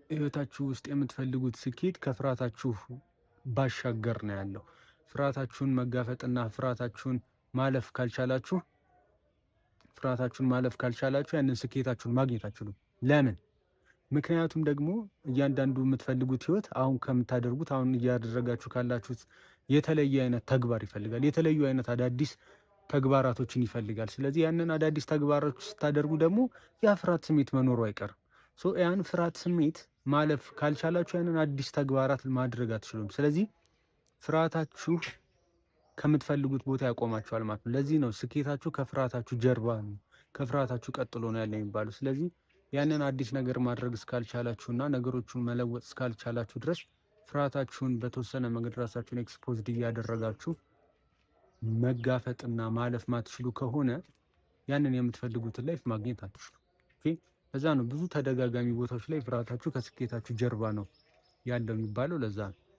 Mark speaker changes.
Speaker 1: ህይወታችሁ ውስጥ የምትፈልጉት ስኬት ከፍርሃታችሁ ባሻገር ነው ያለው። ፍርሃታችሁን መጋፈጥና ፍርሃታችሁን ማለፍ ካልቻላችሁ ያንን ስኬታችሁን ማግኘት አትችሉም። ለምን? ምክንያቱም ደግሞ እያንዳንዱ የምትፈልጉት ህይወት አሁን እያደረጋችሁ ካላችሁት የተለየ አይነት ተግባር ይፈልጋል። የተለዩ አይነት አዳዲስ ተግባራቶችን ይፈልጋል። ስለዚህ ያንን አዳዲስ ተግባራቶች ስታደርጉ ደግሞ ያ ፍርሃት ስሜት መኖሩ አይቀርም። ያን ፍርሃት ስሜት ማለፍ ካልቻላችሁ ያንን አዲስ ተግባራት ማድረግ አትችሉም። ስለዚህ ፍርሃታችሁ ከምትፈልጉት ቦታ ያቆማችኋል ማለት ነው። ለዚህ ነው ስኬታችሁ ከፍርሃታችሁ ጀርባ ነው፣ ከፍርሃታችሁ ቀጥሎ ነው ያለ የሚባለው። ስለዚህ ያንን አዲስ ነገር ማድረግ እስካልቻላችሁና ነገሮቹን መለወጥ እስካልቻላችሁ ድረስ ፍርሃታችሁን በተወሰነ መንገድ ራሳችሁን ኤክስፖዝድ እያደረጋችሁ መጋፈጥና ማለፍ ማትችሉ ከሆነ ያንን የምትፈልጉትን ላይፍ ማግኘት አትችሉ። ለዛ ነው ብዙ ተደጋጋሚ ቦታዎች ላይ ፍርሃታችሁ ከስኬታችሁ ጀርባ ነው ያለው የሚባለው። ለዛ ነው